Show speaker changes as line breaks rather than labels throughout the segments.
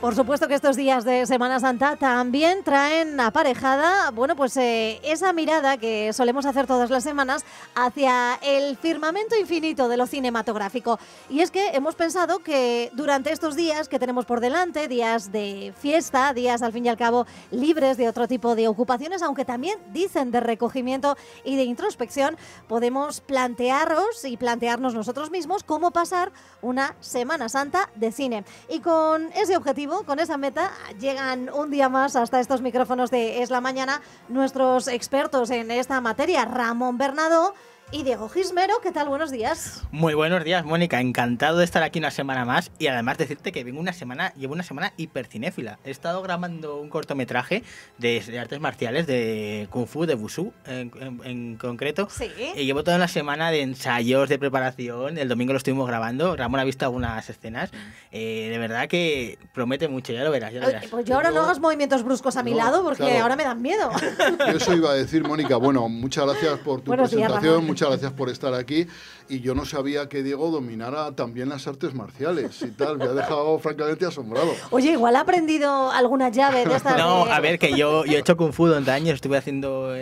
Por supuesto que estos días de Semana Santa también traen aparejada, bueno, pues esa mirada que solemos hacer todas las semanas hacia el firmamento infinito de lo cinematográfico. Y es que hemos pensado que durante estos días que tenemos por delante, días de fiesta, días al fin y al cabo libres de otro tipo de ocupaciones, aunque también dicen de recogimiento y de introspección, podemos plantearos y plantearnos nosotros mismos cómo pasar una Semana Santa de cine. Y con ese objetivo, con esa meta, llegan un día más hasta estos micrófonos de Es la Mañana nuestros expertos en esta materia, Ramón Bernado y Diego Gismero. ¿Qué tal? Buenos días.
Muy buenos días, Mónica. Encantado de estar aquí una semana más y además decirte que llevo una semana hipercinéfila. He estado grabando un cortometraje de artes marciales, de Kung Fu, de Wushu en concreto.
Sí.
Y llevo toda una semana de ensayos, de preparación. El domingo lo estuvimos grabando. Ramón ha visto algunas escenas. De verdad que promete mucho, ya lo verás.
Pues yo ahora no hagas movimientos bruscos a mi lado porque claro, ahora me dan miedo.
Eso iba a decir, Mónica. Bueno, muchas gracias por tu presentación. Muchas gracias por estar aquí. Y yo no sabía que Diego dominara también las artes marciales y tal. Me ha dejado francamente asombrado.
Oye, igual ha aprendido alguna llave de estas.
No, a ver, que yo he hecho Kung Fu durante años. Estuve haciéndolo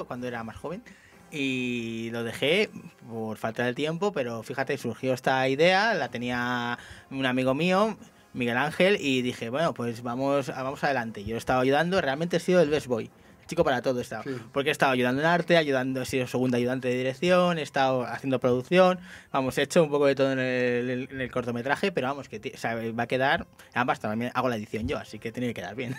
cuando era más joven. Y lo dejé por falta de tiempo, pero fíjate, surgió esta idea, la tenía un amigo mío, Miguel Ángel, y dije, bueno, pues vamos adelante. Yo he estado ayudando, realmente he sido el best boy. Chico para todo he estado, sí. Porque he estado ayudando en arte, he sido segundo ayudante de dirección, he estado haciendo producción, vamos, he hecho un poco de todo en el cortometraje, pero vamos, que va a quedar, además también hago la edición yo, así que tiene que quedar bien.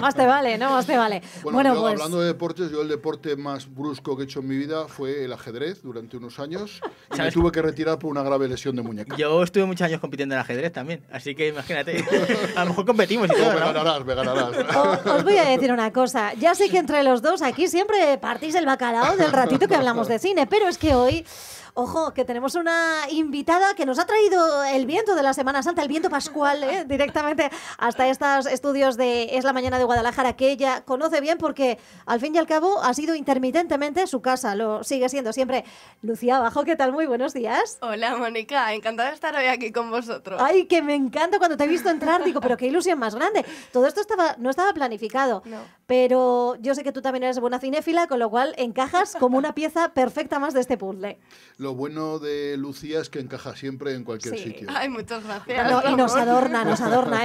Más te vale, ¿no? Más te vale.
Bueno, yo, pues, hablando de deportes, yo el deporte más brusco que he hecho en mi vida fue el ajedrez durante unos años y me tuve que retirar por una grave lesión de muñeca.
Yo estuve muchos años compitiendo en ajedrez también, así que imagínate, a lo mejor competimos y todo, ¿no?
Me ganarás.
Os voy a decir una cosa, ya sé que entre los dos aquí siempre partís el bacalao del ratito que hablamos de cine, pero es que hoy, ojo, que tenemos una invitada que nos ha traído el viento de la Semana Santa, el viento pascual, directamente hasta estos estudios de Es la Mañana de Guadalajara, que ella conoce bien porque al fin y al cabo ha sido intermitentemente su casa, lo sigue siendo siempre. Lucía Abajo, ¿qué tal? Muy buenos días.
Hola, Mónica, encantada de estar hoy aquí con vosotros.
Ay, que me encanta cuando te he visto entrar, digo, pero qué ilusión más grande. Todo esto no estaba planificado,
no.
Pero yo sé que tú también eres buena cinéfila, con lo cual encajas como una pieza perfecta más de este puzzle.
Lo bueno de Lucía es que encaja siempre en cualquier sitio.
Ay, muchas gracias.
No, y nos adorna.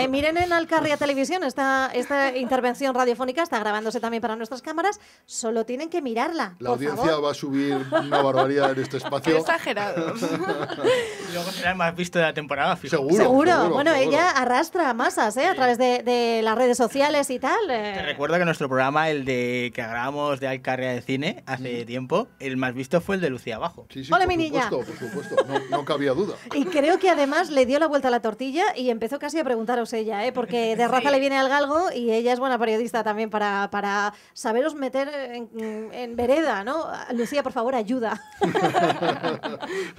Miren en Alcarria Televisión, esta intervención radiofónica está grabándose también para nuestras cámaras, solo tienen que mirarla.
La audiencia va a subir una barbaridad en este espacio.
Exagerados.
Y luego será el más visto de la temporada,
fíjate. Seguro. Bueno, ella arrastra masas a través de las redes sociales y tal.
Te recuerdo que nuestro programa, el de que grabamos de Alcarria de Cine hace tiempo, el más visto fue el de Lucía Abajo.
Sí,
Hola, mi niña.
Por supuesto. No cabía duda.
Y creo que además le dio la vuelta a la tortilla y empezó casi a preguntaros ella, porque de raza le viene al galgo y ella es buena periodista también para saberos meter en vereda, ¿no? Lucía, por favor, ayuda.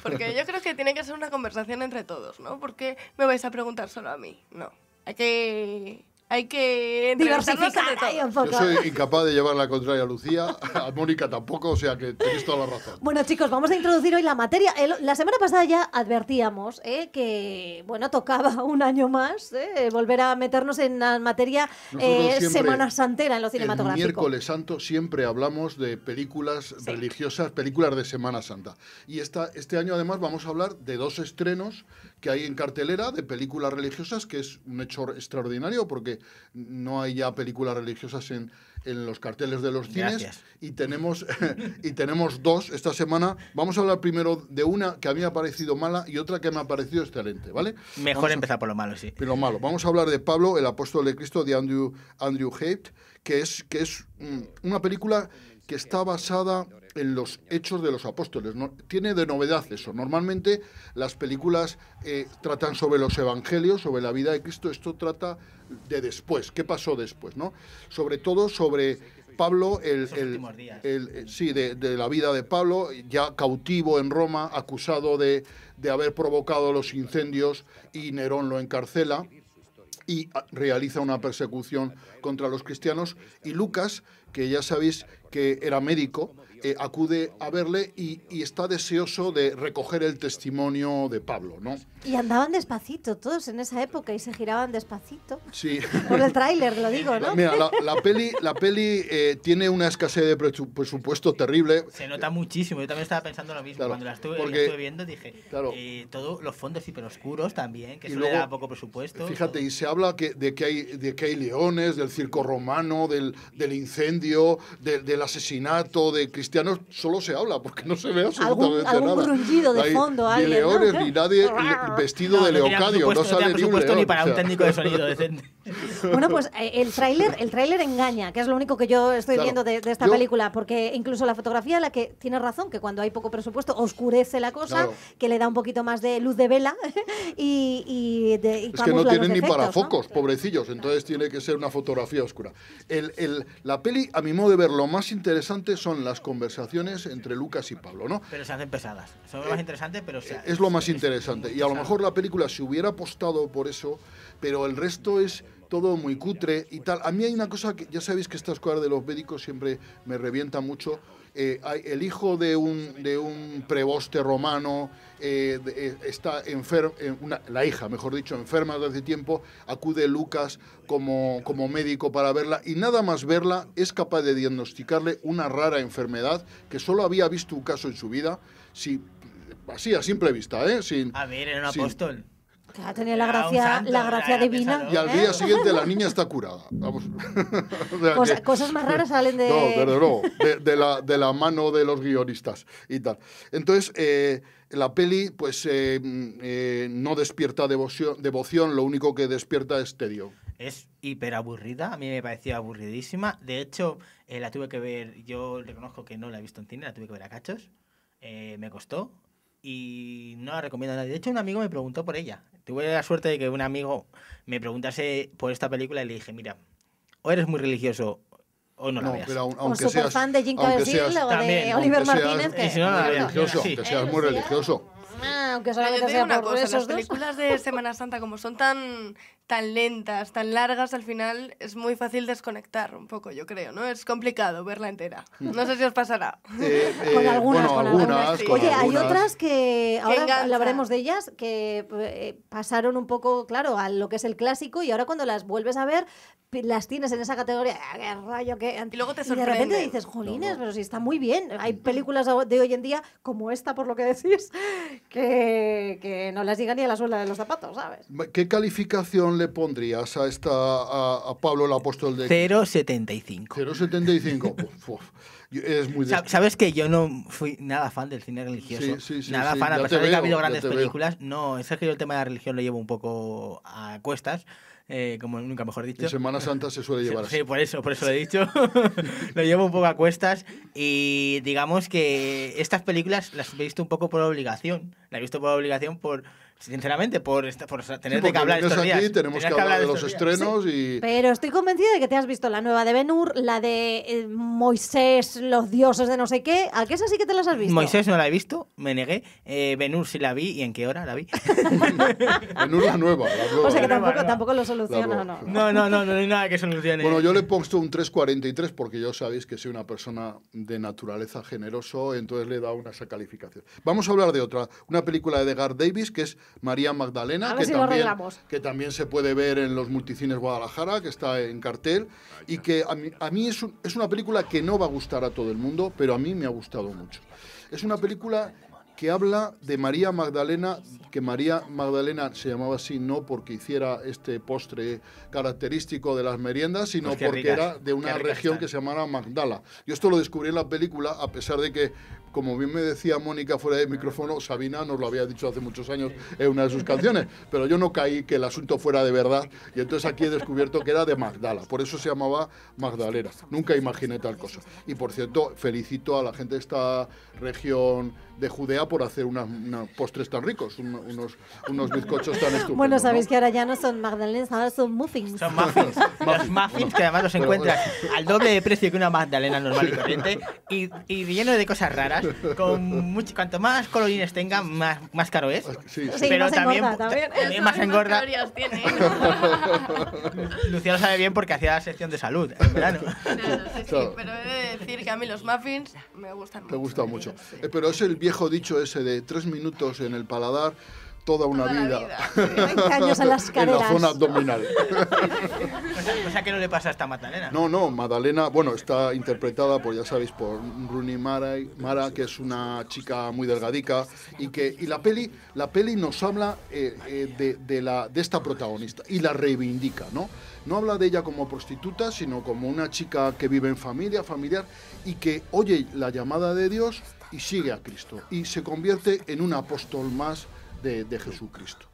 Porque yo creo que tiene que ser una conversación entre todos, ¿no? ¿Por qué me vais a preguntar solo a mí? No. Hay que
diversificar ahí un poco.
Yo soy incapaz de llevar la contraria a Lucía, a Mónica tampoco, o sea que tenéis toda la razón.
Bueno, chicos, vamos a introducir hoy la materia. La semana pasada ya advertíamos que, bueno, tocaba un año más volver a meternos en la materia Semana Santera en lo cinematográfico.
El miércoles santo siempre hablamos de películas religiosas, películas de Semana Santa. Y este año además vamos a hablar de 2 estrenos que hay en cartelera de películas religiosas, que es un hecho extraordinario porque no hay ya películas religiosas en los carteles de los cines.
Gracias.
Y tenemos 2 esta semana. Vamos a hablar primero de una que a mí me ha parecido mala y otra que me ha parecido excelente, ¿vale?
Mejor empezar por lo malo, sí.
Por lo malo. Vamos a hablar de Pablo, el apóstol de Cristo, de Andrew Haidt, que es una película que está basada en los hechos de los apóstoles. Tiene de novedad eso. Normalmente las películas tratan sobre los evangelios, sobre la vida de Cristo. Esto trata de después. ¿Qué pasó después, no? Sobre todo sobre Pablo, de la vida de Pablo, ya cautivo en Roma, acusado de haber provocado los incendios y Nerón lo encarcela y realiza una persecución contra los cristianos, y Lucas, que ya sabéis que era médico, acude a verle y está deseoso de recoger el testimonio de Pablo, ¿no?
Y andaban despacito todos en esa época y se giraban despacito.
Sí.
Por el tráiler, lo digo, ¿no?
Mira, la peli tiene una escasez de presupuesto terrible.
Se nota muchísimo. Yo también estaba pensando lo mismo.
Claro,
Cuando la estuve viendo dije,
claro,
todos los fondos hiperoscuros también, que
y
eso
luego,
le da poco presupuesto.
Fíjate, y se habla de que hay leones, del circo romano, del incendio, del asesinato de cristianos. Solo se habla, porque no se ve absolutamente nada.
Algún grungido de fondo,
ni
alguien,
leones,
¿no?
ni nadie vestido de Leocadio. No sale ni un león.
Ni para un técnico de sonido decente.
Bueno, pues el tráiler engaña, que es lo único que yo estoy viendo de esta película, porque incluso la fotografía, la que tiene razón, que cuando hay poco presupuesto oscurece la cosa, que le da un poquito más de luz de vela y
es que no tienen ni para focos, ¿no? Pobrecillos, entonces tiene que ser una fotografía oscura. La peli, a mi modo de ver, lo más interesante son las conversaciones entre Lucas y Pablo, ¿no?
Pero se hacen pesadas. Son lo más interesante, pero
es lo más interesante. Y a lo mejor la película se hubiera apostado por eso, pero el resto es todo muy cutre y tal. A mí hay una cosa que, ya sabéis que estas cosas de los médicos siempre me revientan mucho. El hijo de un preboste romano está enfermo, la hija, mejor dicho, enferma desde hace tiempo, acude Lucas como médico para verla y nada más verla es capaz de diagnosticarle una rara enfermedad que solo había visto un caso en su vida, así a simple vista,
a ver, era un apóstol.
Claro, tenía la gracia divina.
Y al día siguiente la niña está curada. Vamos.
O sea, cosas más raras salen de...
No, pero no, de la mano de los guionistas y tal. Entonces, la peli pues no despierta devoción, lo único que despierta es tedio.
Es hiper aburrida, a mí me parecía aburridísima. De hecho, la tuve que ver, yo reconozco que no la he visto en cine, la tuve que ver a cachos. Me costó. Y no la recomiendo a nadie. De hecho, un amigo me preguntó por ella. Tuve la suerte de que un amigo me preguntase por esta película y le dije, mira, o eres muy religioso o no la veas.
Pero
o super fan de Jim Caviezel o de Oliver Martínez.
Que seas muy religioso.
Aunque solamente sea por esos
las películas de Semana Santa, como son tan lentas, tan largas, al final es muy fácil desconectar un poco, yo creo, ¿no? Es complicado verla entera. No sé si os pasará.
Con algunas.
Sí.
Oye, hay otras que ahora hablaremos de ellas, que pasaron un poco, claro, a lo que es el clásico y ahora cuando las vuelves a ver, las tienes en esa categoría, qué rollo, qué...
Y luego te
sorprende. Y de repente dices, jolines, pero si está muy bien. Hay películas de hoy en día, como esta, por lo que decís, que no las llega ni a la suela de los zapatos, ¿sabes?
¿Qué calificación le pondrías a Pablo el apóstol de...
0,75.
0,75. Es muy
¿Sabes que yo no fui nada fan del cine religioso?
Sí,
nada fan, a pesar de que ha habido grandes películas. No, es que yo el tema de la religión lo llevo un poco a cuestas. Como nunca mejor dicho.
En Semana Santa se suele llevar así.
Sí, por eso lo he dicho. Lo llevo un poco a cuestas y digamos que estas películas las he visto un poco por obligación. Las he visto por obligación sinceramente, por tener que hablar estos días.
Aquí tenemos que hablar de los estrenos y...
Pero estoy convencida de que te has visto la nueva de Ben-Hur, la de Moisés, los dioses de no sé qué. ¿A qué esa sí que te las has visto?
Moisés no la he visto, me negué. Ben-Hur sí la vi, ¿y en qué hora la vi?
Ben-Hur la nueva.
O sea que tampoco lo soluciona, ¿no?
No hay nada que solucione.
Bueno, yo le pongo un 3,43 porque yo sabéis que soy una persona de naturaleza generoso, entonces le he dado esa calificación. Vamos a hablar de otra, una película de Edgar Davis que es María Magdalena, que también se puede ver en los multicines Guadalajara, que está en cartel, y que a mí es una película que no va a gustar a todo el mundo, pero a mí me ha gustado mucho. Es una película que habla de María Magdalena, que María Magdalena se llamaba así no porque hiciera este postre característico de las meriendas, sino
pues
porque era de una región que se llamaba Magdala. Yo esto lo descubrí en la película, a pesar de que, como bien me decía Mónica fuera de micrófono, Sabina nos lo había dicho hace muchos años en una de sus canciones, pero yo no caí que el asunto fuera de verdad, y entonces aquí he descubierto que era de Magdala, por eso se llamaba Magdalena. Nunca imaginé tal cosa. Y por cierto, felicito a la gente de esta región de Judea, por hacer unos postres tan ricos, unos bizcochos tan estupendos.
Bueno, sabéis
¿no?
que ahora ya no son magdalenas, ahora son muffins.
Son muffins. Los muffins que además los encuentras al doble de precio que una magdalena normal y corriente y lleno de cosas raras. Cuanto más colorines tenga, más caro es.
Sí,
Sí,
pero
más
también,
engorda, también.
también más engorda.
calorías tiene.
Luciano sabe bien porque hacía la sección de salud en verano.
Claro, sí,
Claro.
pero he de decir que a mí los muffins me gustan mucho.
Te gusta mucho. Pero es el viejo dicho ese de 3 minutos en el paladar, toda una
Toda la
vida.
vida.
Caños en las
En
caderas.
la zona abdominal.
Cosa que no le pasa a esta Magdalena.
No, Magdalena, bueno, está interpretada por, ya sabéis, por Rooney Mara, que es una chica muy delgadica, y la peli nos habla de esta protagonista y la reivindica, ¿no? No habla de ella como prostituta, sino como una chica que vive en familiar, y que oye la llamada de Dios y sigue a Cristo, y se convierte en un apóstol más de Jesucristo.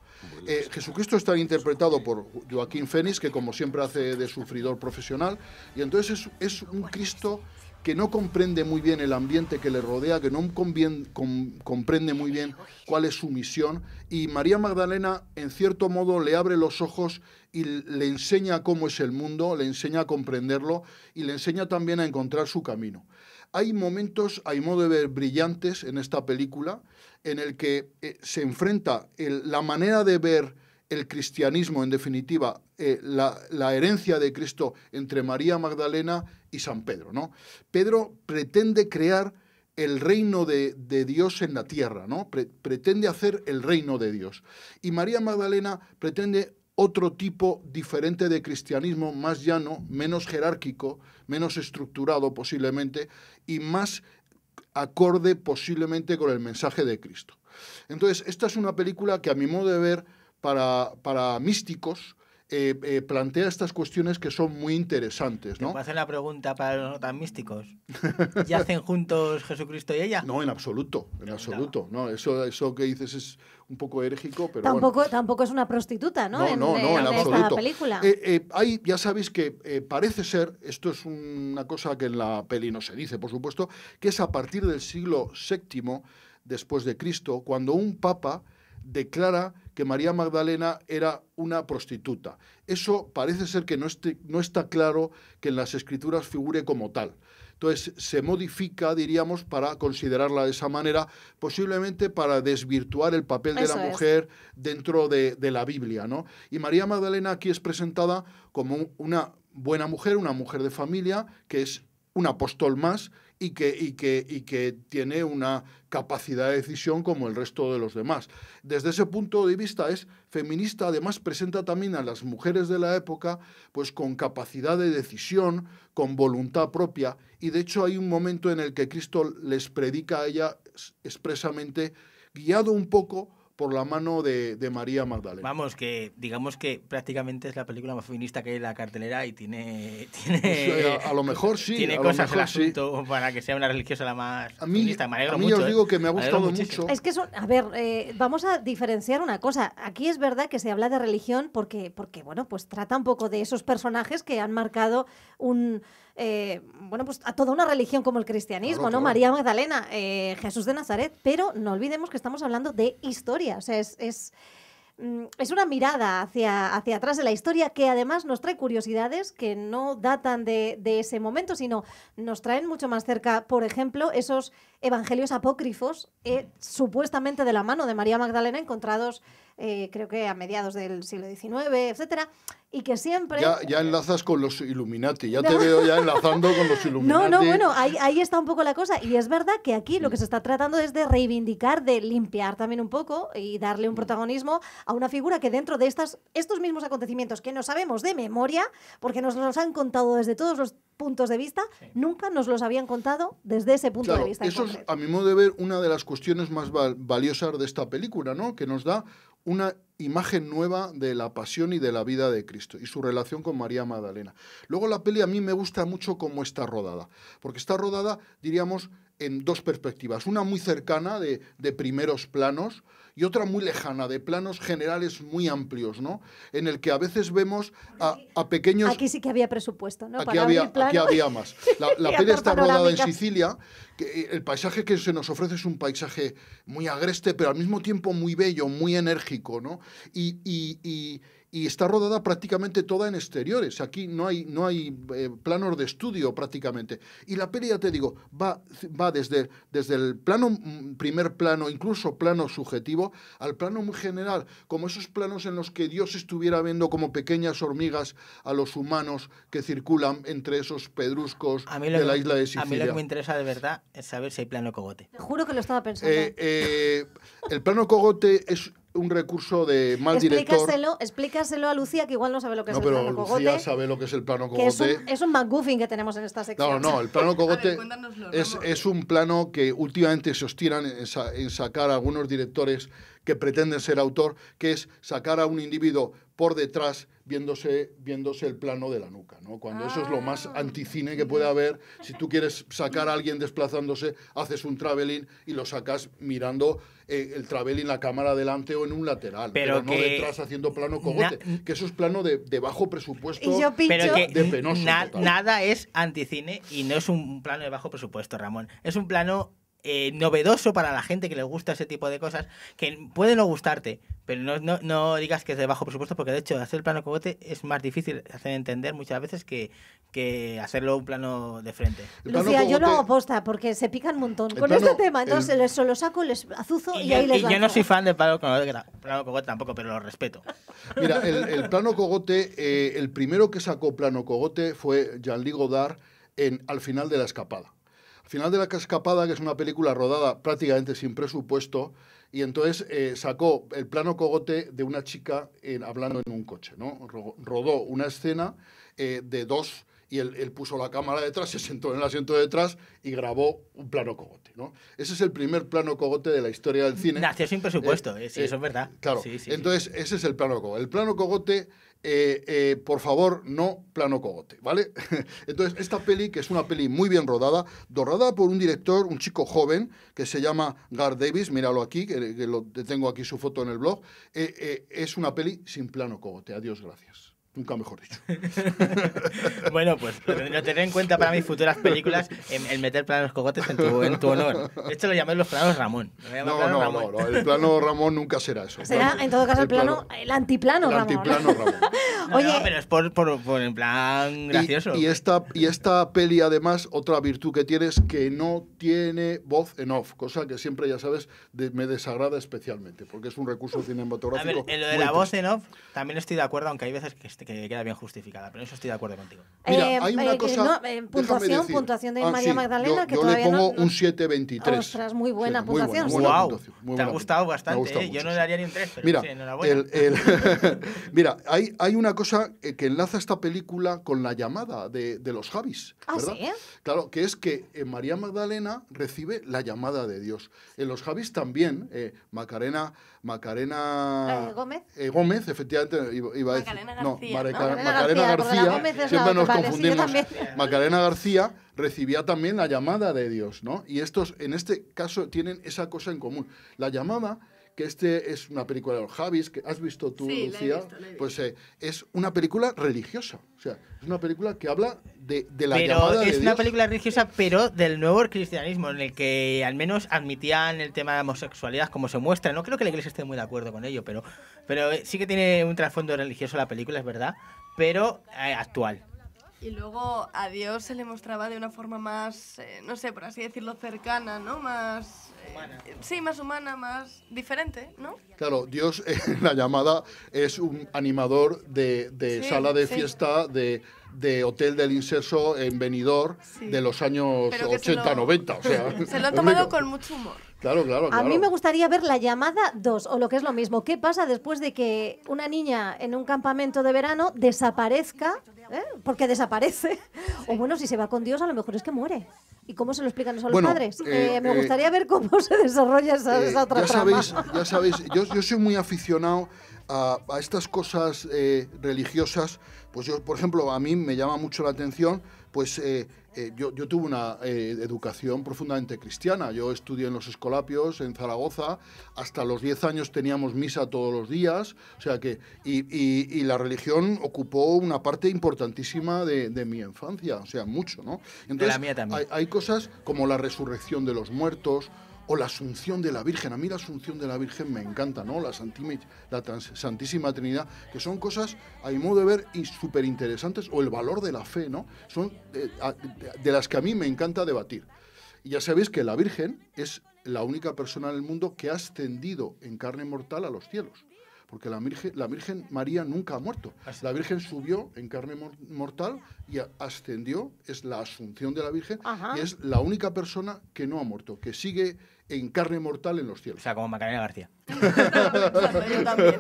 Jesucristo está interpretado por Joaquín Phoenix, que como siempre hace de sufridor profesional, y entonces es un Cristo que no comprende muy bien el ambiente que le rodea, que no comprende muy bien cuál es su misión, y María Magdalena en cierto modo le abre los ojos y le enseña cómo es el mundo, le enseña a comprenderlo y le enseña también a encontrar su camino. Hay momentos, a mi modo de ver, brillantes en esta película, en el que se enfrenta la manera de ver el cristianismo, en definitiva, la herencia de Cristo entre María Magdalena y San Pedro, ¿no? Pedro pretende crear el reino de Dios en la tierra, ¿no? Pretende hacer el reino de Dios. Y María Magdalena pretende otro tipo diferente de cristianismo, más llano, menos jerárquico, menos estructurado posiblemente, y más acorde posiblemente con el mensaje de Cristo. Entonces, esta es una película que a mi modo de ver, para místicos, plantea estas cuestiones que son muy interesantes,
¿Te
¿no?
puedo hacer una pregunta para los no tan místicos? ¿Yacen juntos Jesucristo y ella?
No, en absoluto, en absoluto. No, eso que dices es un poco herégico, pero
Tampoco es una prostituta, ¿no?
No, en
esta
absoluto.
película.
Ya sabéis que parece ser, esto es una cosa que en la peli no se dice, por supuesto, que es a partir del siglo VII después de Cristo, cuando un papa declara que María Magdalena era una prostituta. Eso parece ser que no está claro que en las escrituras figure como tal. Entonces se modifica, diríamos, para considerarla de esa manera, posiblemente para desvirtuar el papel de la mujer dentro de la Biblia, ¿no? Y María Magdalena aquí es presentada como una buena mujer, una mujer de familia, que es un apóstol más y que tiene una capacidad de decisión como el resto de los demás. Desde ese punto de vista es feminista, además presenta también a las mujeres de la época pues con capacidad de decisión, con voluntad propia, y de hecho hay un momento en el que Cristo les predica a ella expresamente, guiado un poco por la mano de María Magdalena.
Vamos, que digamos que prácticamente es la película más feminista que hay en la cartelera y tiene
Pues, a lo mejor sí.
tiene
a
cosas
lo
el
mejor sí.
asunto para que sea una religiosa la más
A mí,
feminista. Me alegro
a mí
mucho.
os digo que me ha
Me alegro
gustado
muchísimo.
mucho.
Es que a ver, vamos a diferenciar una cosa. Aquí es verdad que se habla de religión porque bueno, pues trata un poco de esos personajes que han marcado pues a toda una religión como el cristianismo,
Claro,
¿no?
claro.
María Magdalena, Jesús de Nazaret, pero no olvidemos que estamos hablando de historia, o sea, es una mirada hacia atrás de la historia que además nos trae curiosidades que no datan de ese momento, sino nos traen mucho más cerca, por ejemplo, esos evangelios apócrifos, supuestamente de la mano de María Magdalena, encontrados creo que a mediados del siglo XIX, etcétera, y que siempre...
Ya enlazas con los Illuminati, ya te veo ya enlazando con los Illuminati.
No, bueno, ahí está un poco la cosa. Y es verdad que aquí lo que se está tratando es de reivindicar, de limpiar también un poco y darle un protagonismo a una figura que dentro de estos mismos acontecimientos que no sabemos de memoria, porque nos los han contado desde todos los puntos de vista, nunca nos los habían contado desde ese punto
Claro,
de vista. en
eso es,
concreto.
a mi modo de ver, una de las cuestiones más valiosas de esta película, ¿no? Que nos da imagen nueva de la pasión y de la vida de Cristo y su relación con María Magdalena. Luego la peli a mí me gusta mucho cómo está rodada, porque está rodada, diríamos, en dos perspectivas. Una muy cercana de primeros planos y otra muy lejana, de planos generales muy amplios, ¿no? En el que a veces vemos a pequeños...
Aquí sí que había presupuesto, ¿no?
Aquí había más. La peli está rodada en Sicilia. Que el paisaje que se nos ofrece es un paisaje muy agreste, pero al mismo tiempo muy bello, muy enérgico, ¿no? Y está rodada prácticamente toda en exteriores. Aquí no hay planos de estudio prácticamente. Y la peli, ya te digo, va desde el primer plano, incluso plano subjetivo, al plano muy general, como esos planos en los que Dios estuviera viendo como pequeñas hormigas a los humanos que circulan entre esos pedruscos de la isla de Sicilia.
A mí lo que me interesa de verdad es saber si hay plano cogote.
Te juro que lo estaba pensando.
El plano cogote es un recurso de mal director.
Explícaselo a Lucía, que igual no sabe lo que es el plano cogote.
No, pero Lucía sabe lo que es el plano cogote.
Es un MacGuffin que tenemos en esta sección.
No, el plano cogote es un plano que últimamente se obstinan en sacar algunos directores que pretenden ser autor, que es sacar a un individuo por detrás viéndose el plano de la nuca, ¿no? Cuando eso es lo más anticine que puede haber. Si tú quieres sacar a alguien desplazándose, haces un traveling y lo sacas mirando el traveling, la cámara delante o en un lateral, pero no detrás haciendo plano cogote, que eso es plano de bajo presupuesto,
pero que
de penoso.
Nada es anticine y no es un plano de bajo presupuesto, Ramón. Es un plano novedoso para la gente que le gusta ese tipo de cosas, que puede no gustarte, pero no digas que es de bajo presupuesto, porque de hecho hacer el plano cogote es más difícil hacer entender muchas veces que hacerlo un plano de frente.
Lucía, yo lo hago posta porque se pican un montón con este tema, entonces les solo saco, les azuzo y ahí les lanzo.
Yo no soy fan del plano cogote tampoco, pero lo respeto.
Mira, el plano cogote, el primero que sacó plano cogote fue Jean-Luc Godard al final de La Escapada. Al final de La Escapada, que es una película rodada prácticamente sin presupuesto, y entonces sacó el plano cogote de una chica hablando en un coche, ¿no? Rodó una escena de dos, y él puso la cámara detrás, se sentó en el asiento de detrás y grabó un plano cogote, ¿no? Ese es el primer plano cogote de la historia del cine.
Nació sin presupuesto, sí, eso es verdad.
Claro, sí, entonces ese es el plano cogote. El plano cogote, por favor, no plano cogote, ¿vale? Entonces, esta peli, que es una peli muy bien rodada por un director, un chico joven, que se llama Garth Davis, míralo aquí, que tengo aquí su foto en el blog, es una peli sin plano cogote, adiós, gracias. Nunca mejor dicho.
Bueno, pues lo tendré en cuenta para mis futuras películas, el meter planos cogotes en tu honor. De hecho, lo llamé los planos Ramón.
No, el plano Ramón nunca será eso.
Será, en todo caso, el antiplano Ramón.
Antiplano Ramón.
Oye,
pero es por en plan gracioso.
Y esta peli, además, otra virtud que tiene es que no tiene voz en off, cosa que siempre, ya sabes, me desagrada especialmente, porque es un recurso cinematográfico.
A ver, en lo de la voz en off también estoy de acuerdo, aunque hay veces que queda bien justificada, pero en eso estoy de acuerdo contigo.
Mira, hay una cosa...
puntuación de María Magdalena, que
yo
todavía
le pongo un 7,23.
Ostras, muy buena puntuación.
Wow, te ha gustado bastante, yo no le daría ni un 3, pero
mira,
sí, enhorabuena.
Mira, hay una cosa que enlaza esta película con La llamada de los Javis, ¿verdad?
¿Sí?
Claro, que es que María Magdalena recibe la llamada de Dios. En los Javis también, Macarena Gómez, efectivamente, iba a decir. Macarena García, siempre nos confundimos. Macarena García recibía también la llamada de Dios, ¿no? Y estos, en este caso, tienen esa cosa en común. La llamada, que es una película de los Javis, que has visto tú,
sí,
Lucía, pues es una película religiosa. O sea, es una película que habla de la llamada de Dios.
Es una película religiosa, pero del nuevo cristianismo, en el que al menos admitían el tema de la homosexualidad como se muestra. No creo que la Iglesia esté muy de acuerdo con ello, pero sí que tiene un trasfondo religioso la película, es verdad, pero actual.
Y luego a Dios se le mostraba de una forma más, no sé, por así decirlo, cercana, ¿no? Más... sí, más humana, más diferente, ¿no?
Claro, Dios en la llamada es un animador de sala de fiesta, de Hotel del Inserso en Benidorm, de los años 80, 90. O sea,
se lo han tomado con mucho humor.
Claro.
A mí me gustaría ver La llamada 2, o lo que es lo mismo. ¿Qué pasa después de que una niña en un campamento de verano desaparezca? Porque desaparece. O bueno, si se va con Dios, a lo mejor es que muere. ¿Y cómo se lo explican eso a los
Bueno,
padres? Me gustaría ver cómo se desarrolla esa otra trama.
Ya sabéis, yo soy muy aficionado a estas cosas religiosas. Pues yo, por ejemplo, a mí me llama mucho la atención, pues yo tuve una educación profundamente cristiana. Yo estudié en los Escolapios, en Zaragoza. Hasta los 10 años teníamos misa todos los días. O sea que, y la religión ocupó una parte importantísima de mi infancia. O sea, mucho, ¿no? Entonces,
de la mía también.
Hay cosas como la resurrección de los muertos, o la Asunción de la Virgen. A mí la Asunción de la Virgen me encanta, ¿no? La Santísima Trinidad, que son cosas, a mi modo de ver, súper interesantes, o el valor de la fe, ¿no? Son de las que a mí me encanta debatir. Y ya sabéis que la Virgen es la única persona en el mundo que ha ascendido en carne mortal a los cielos. Porque la Virgen María nunca ha muerto. La Virgen subió en carne mortal y ascendió, es la Asunción de la Virgen, y es la única persona que no ha muerto, que sigue en carne mortal en los cielos.
O sea, como Macarena García.
Yo también.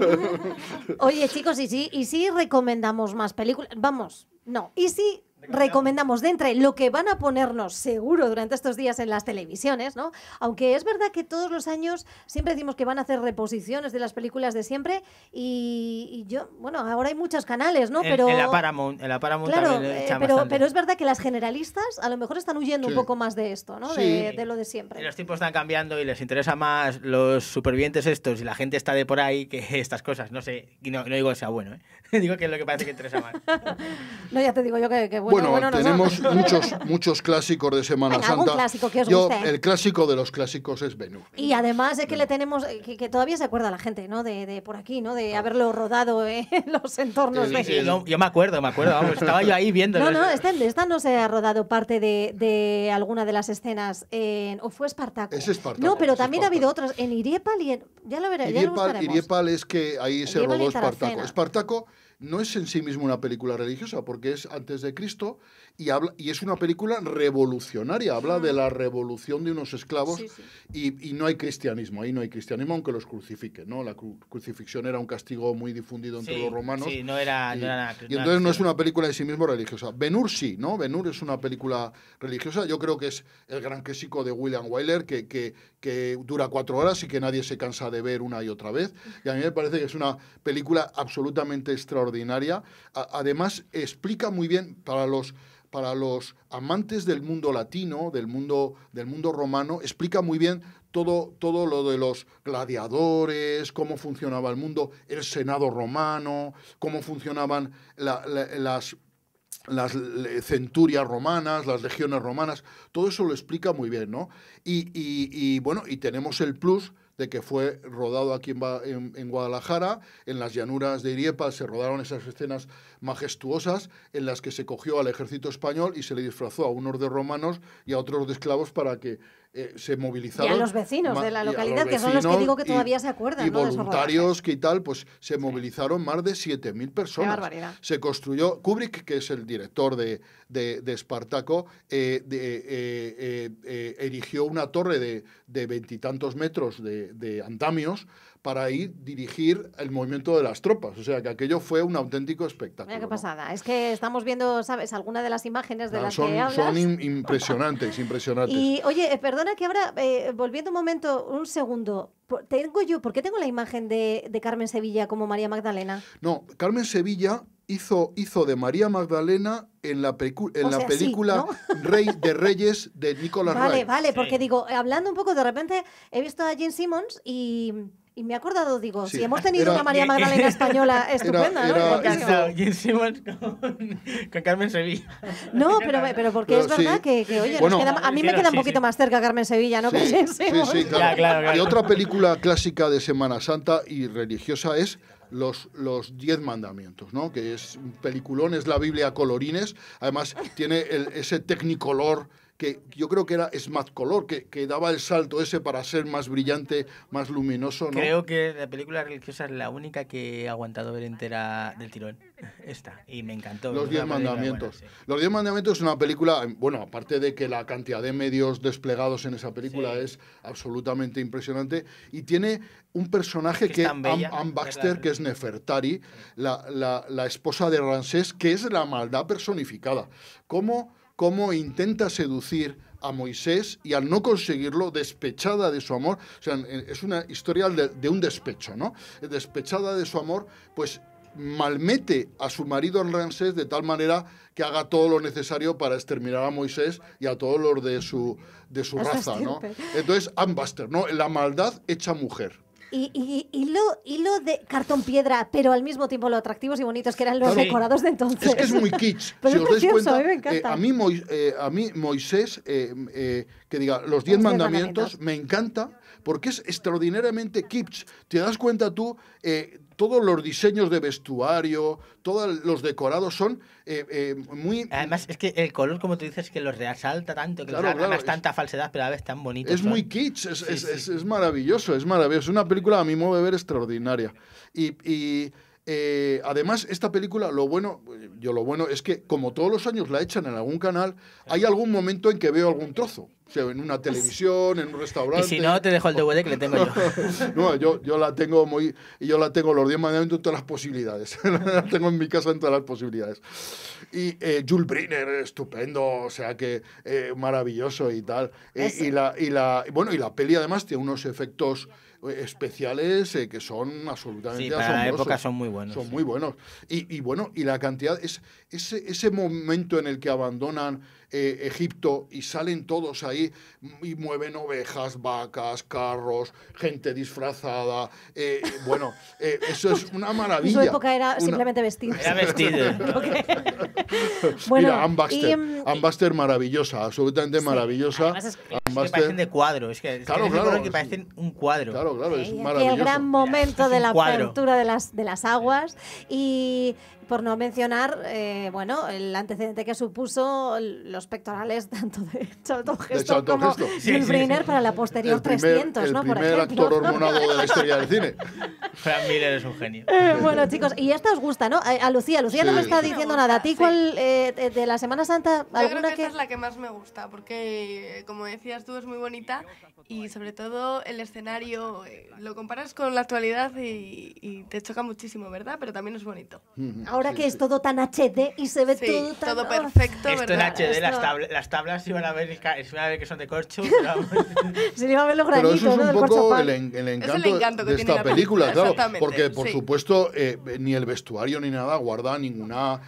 Oye, chicos, ¿y si recomendamos más películas? Vamos, no. ¿Y si recomendamos de entre lo que van a ponernos seguro durante estos días en las televisiones, ¿no? Aunque es verdad que todos los años siempre decimos que van a hacer reposiciones de las películas de siempre y yo, bueno, ahora hay muchos canales, ¿no?
En la Paramount
claro,
también echan bastante.
pero es verdad que las generalistas a lo mejor están huyendo un poco más de esto, ¿no?
Sí.
De lo de siempre.
Y los tiempos están cambiando y les interesa más los supervivientes estos y la gente está de por ahí que estas cosas. No sé, y no digo que sea bueno, ¿eh? Digo que es lo que parece que interesa más.
No, ya te digo yo que
Bueno,
no
tenemos
son.
muchos clásicos de Semana
Venga, algún
Santa.
clásico que os guste.
El clásico de los clásicos es Ben-Hur.
Y además es que le tenemos, que todavía se acuerda la gente, ¿no? De por aquí, ¿no? De haberlo rodado en los entornos de...
Sí, yo me acuerdo, vamos, estaba yo ahí viéndolo.
No, esta no se ha rodado parte de alguna de las escenas, o fue Espartaco.
Es Espartaco.
No, pero
es
también ha
Espartaco.
habido otras, en Iriepal y en... Ya lo veremos, ya lo buscaremos.
Iriepal es que ahí se
Iriepal y
rodó
Tarracena.
Espartaco. Espartaco no es en sí mismo una película religiosa, porque es antes de Cristo y es una película revolucionaria, habla de la revolución de unos esclavos. Y no hay cristianismo, ahí no hay cristianismo, aunque los crucifiquen, ¿no? La crucifixión era un castigo muy difundido entre los romanos.
Sí, no era nada.
Y entonces no es una película en sí mismo religiosa. Ben-Hur sí, ¿no? Ben-Hur es una película religiosa, yo creo que es el gran clásico de William Wyler, que dura 4 horas y que nadie se cansa de ver una y otra vez. Y a mí me parece que es una película absolutamente extraordinaria. Además, explica muy bien para los amantes del mundo latino, del mundo romano, explica muy bien todo lo de los gladiadores, cómo funcionaba el mundo, el Senado romano, cómo funcionaban las centurias romanas, las legiones romanas, todo eso lo explica muy bien, ¿no? Y bueno, y tenemos el plus de que fue rodado aquí en Guadalajara, en las llanuras de Iriepal se rodaron esas escenas majestuosas en las que se cogió al ejército español y se le disfrazó a unos de romanos y a otros de esclavos para que se movilizaron.
Y a los vecinos de la localidad, que son los que digo que todavía se acuerdan,
y
¿no? de esos
voluntarios
rodajes.
que y tal, pues se movilizaron más de 7.000 personas.
Qué barbaridad.
Se construyó, Kubrick, que es el director de Espartaco, erigió una torre de 20 y tantos metros de andamios para dirigir el movimiento de las tropas. O sea, que aquello fue un auténtico espectáculo.
Mira qué
¿no?
pasada. Es que estamos viendo, ¿sabes?, alguna de las imágenes de las
Son
que hablas.
impresionantes.
Y, oye, perdona que ahora, volviendo un segundo, ¿por qué tengo la imagen de Carmen Sevilla como María Magdalena?
No, Carmen Sevilla hizo de María Magdalena en la película
¿no?
Rey de Reyes de Nicolas Ray.
Vale, porque
Sí.
digo, hablando un poco, de repente he visto a Jane Simmons y me he acordado, digo,
Sí.
si hemos tenido
Era-
una María Magdalena española estupenda,
era-
¿no?
Encantado, Jim Simmons con Carmen Sevilla.
No, pero porque
Pero
es verdad
sí.
que oye,
Bueno,
a mí me queda un poquito más cerca Carmen Sevilla, ¿no?
Sí,
Que Jane
sí,
Simmons.
sí, claro.
Ya, claro.
Y otra película clásica de Semana Santa y religiosa es los 10 mandamientos, ¿no? Que es un peliculón, es la Biblia a colorines. Además, tiene ese Technicolor que yo creo que era Smartcolor, que daba el salto ese para ser más brillante, más luminoso, ¿no?
Creo que la película religiosa es la única que he aguantado ver entera del tirón. Esta. Y me encantó.
Los
Es
10
una película
mandamientos.
buena, sí.
Los 10 mandamientos es una película, bueno, aparte de que la cantidad de medios desplegados en esa película
Sí.
es absolutamente impresionante, y tiene un personaje
Que es tan bella,
Anne
¿verdad?
Baxter, que es Nefertari, la esposa de Ramsés, que es la maldad personificada. ¿Cómo cómo intenta seducir a Moisés y al no conseguirlo, despechada de su amor, o sea, es una historia de un despecho, ¿no? Despechada de su amor, pues malmete a su marido Ramsés de tal manera que haga todo lo necesario para exterminar a Moisés y a todos los de su raza, ¿no? Entonces, Ann Buster, ¿no? La maldad hecha mujer.
Y lo de cartón piedra, pero al mismo tiempo lo atractivos y bonitos que eran los decorados de entonces.
Es que es muy kitsch.
Pero
si
es
os dais
precioso,
cuenta,
a mí me encanta.
a mí Moisés, que diga, los 10 mandamientos, me encanta porque es extraordinariamente kitsch. Te das cuenta tú, todos los diseños de vestuario, todos los decorados son muy...
Además, es que el color, como tú dices, que los resalta tanto, que
Claro,
no es tanta falsedad, pero a la vez tan bonito.
Es muy kitsch, es maravilloso, es maravilloso. Es una película, a mi modo de ver, extraordinaria. Además, esta película, lo bueno es que, como todos los años la echan en algún canal, hay algún momento en que veo algún trozo. O sea, en una televisión, en un restaurante.
Y si no, te dejo el DVD que le tengo yo.
No, yo la tengo los 10 mandamientos en todas las posibilidades. La tengo en mi casa en todas las posibilidades. Y Jules Briner, estupendo, o sea que maravilloso y tal. Y la peli además tiene unos efectos especiales que son absolutamente
para la
asombrosos.
época son muy buenos.
Son muy buenos. Y la cantidad, ese momento en el que abandonan Egipto y salen todos ahí y mueven ovejas, vacas, carros, gente disfrazada. Eso es una maravilla.
En su época era simplemente vestir.
Era vestido.
Bueno,
mira, Ann Buster maravillosa, absolutamente maravillosa.
Además es que parecen de cuadro. Es que parecen un cuadro.
Claro, es
Y
maravilloso.
el gran momento de la
cuadro.
apertura de las aguas y por no mencionar, el antecedente que supuso los pectorales tanto de Charlton Heston como Jules Briner para la posterior 300, ¿no?
El primer actor hormonado de la historia del cine.
Frank Miller es un genio.
Bueno, chicos, y esta os gusta, ¿no? A Lucía no me está diciendo nada. ¿A ti cuál de la Semana Santa?
Yo creo que esta es la que más me gusta, porque, como decías tú, es muy bonita y sobre todo el escenario, lo comparas con la actualidad y te choca muchísimo, ¿verdad? Pero también es bonito.
Ahora que es todo tan HD y se ve todo tan...
todo perfecto,
Esto
¿verdad?
en HD, las tablas se iban a ver que son de corcho.
Se le iba a ver los
Pero
granitos,
eso es
¿no?
un
Del
poco
corchopán.
el
encanto que
de
tiene
esta
la
película, claro.
exactamente,
Porque, por
sí.
supuesto, ni el vestuario ni nada guarda ninguna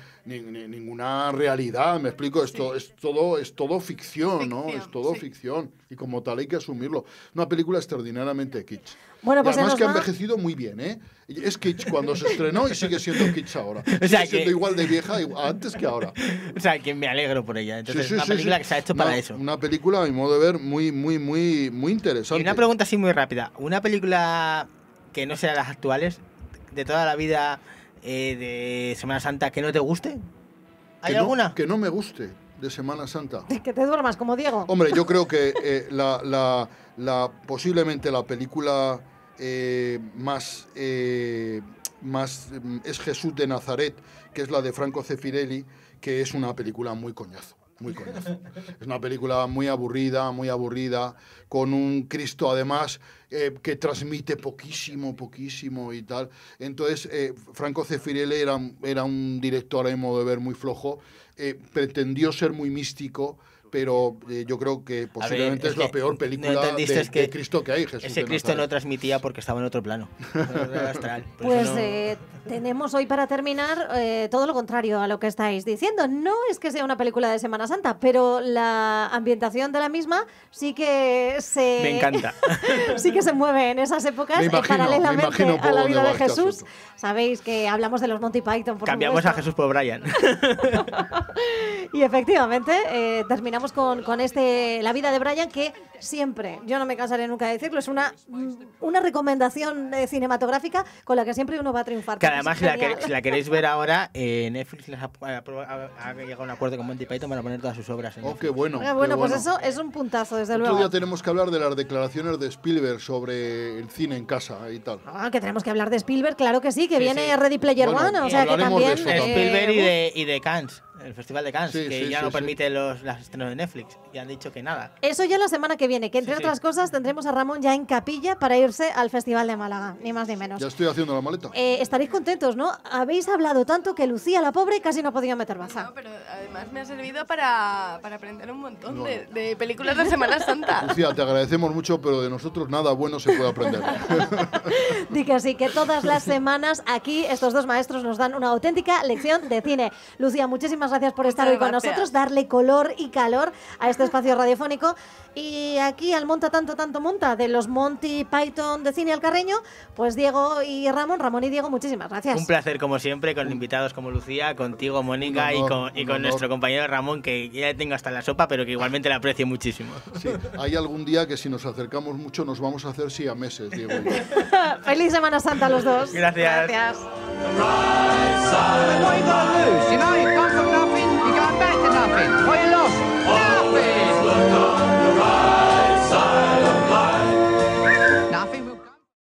realidad, me explico, es todo ficción, ¿no? Es todo ficción y como tal hay que asumirlo. Una película extraordinariamente kitsch.
Bueno, pues
y además que ha envejecido muy bien, ¿eh? Es kitsch cuando se estrenó y sigue siendo kitsch ahora. Sigue siendo igual de vieja antes que ahora.
O sea, que me alegro por ella. Entonces,
Sí,
es una película que se ha hecho para eso.
Una película, a mi modo de ver, muy, muy, muy, muy interesante.
Y una pregunta así muy rápida. ¿Una película que no sea las actuales, de toda la vida de Semana Santa, que no te guste? ¿Hay alguna?
Que no me guste de Semana Santa.
Que te duermas como Diego.
Hombre, yo creo que posiblemente la película más es Jesús de Nazaret, que es la de Franco Zeffirelli, que es una película muy coñazo. Muy coñazo. Es una película muy aburrida, con un Cristo además que transmite poquísimo y tal. Entonces, Franco Zeffirelli era un director, a mi modo de ver, muy flojo. Pretendió ser muy místico, pero yo creo que posiblemente es la peor película de Cristo que hay, Jesús
Ese
de
Cristo
Nazaret.
no transmitía porque estaba en otro plano. Astral.
Pues tenemos hoy para terminar todo lo contrario a lo que estáis diciendo. No es que sea una película de Semana Santa, pero la ambientación de la misma sí que se...
Me encanta.
Sí que se mueve en esas épocas paralelamente a la vida de Jesús. Sabéis que hablamos de los Monty Python, por
Cambiamos
supuesto.
a Jesús por Brian.
Y efectivamente, terminamos con la vida de Brian, que siempre, yo no me cansaré nunca de decirlo, es una recomendación cinematográfica con la que siempre uno va a triunfar.
Que además, si la queréis ver ahora, Netflix ha llegado a un acuerdo con Monty Python para poner todas sus obras en Netflix.
Qué bueno.
Bueno, pues eso es un puntazo, desde
Otro
luego.
día tenemos que hablar de las declaraciones de Spielberg sobre el cine en casa y tal.
Que tenemos que hablar de Spielberg, claro que sí, que
Sí,
viene
sí.
Ready Player
Bueno,
One, o sea que
hablaremos de
también...
eso también.
Spielberg y de Cannes. el Festival de Cannes,
Sí,
que
sí,
ya
sí,
no
sí.
permite las estrenos de Netflix. Ya han dicho que nada.
Eso ya la semana que viene, que entre
Sí, sí.
otras cosas tendremos a Ramón ya en capilla para irse al Festival de Málaga, ni más ni menos.
Ya estoy haciendo la maleta.
Estaréis contentos, ¿no? Habéis hablado tanto que Lucía, la pobre, casi no podía meter baza.
No, pero además me ha servido para aprender un montón de películas de Semana Santa.
Lucía, te agradecemos mucho, pero de nosotros nada bueno se puede aprender.
Di que sí, que todas las semanas aquí estos dos maestros nos dan una auténtica lección de cine. Lucía, muchísimas gracias por estar
Muchas
hoy con
gracias.
nosotros, darle color y calor a este espacio radiofónico. Y aquí al Monta Tanto Tanto Monta de los Monty Python de Cine Alcarreño, pues Diego y Ramón y Diego, muchísimas gracias.
Un placer, como siempre, con invitados como Lucía, contigo, Mónica,
Un honor,
y
un
con
honor.
nuestro compañero Ramón, que ya le tengo hasta en la sopa, pero que igualmente le aprecio muchísimo.
Sí, hay algún día que si nos acercamos mucho nos vamos a hacer siameses, Diego.
Feliz Semana Santa a los dos.
Gracias.
Gracias.
What you got to lose? You know, you come from nothing, you're going back to nothing. What you lost? Nothing. Nothing will come.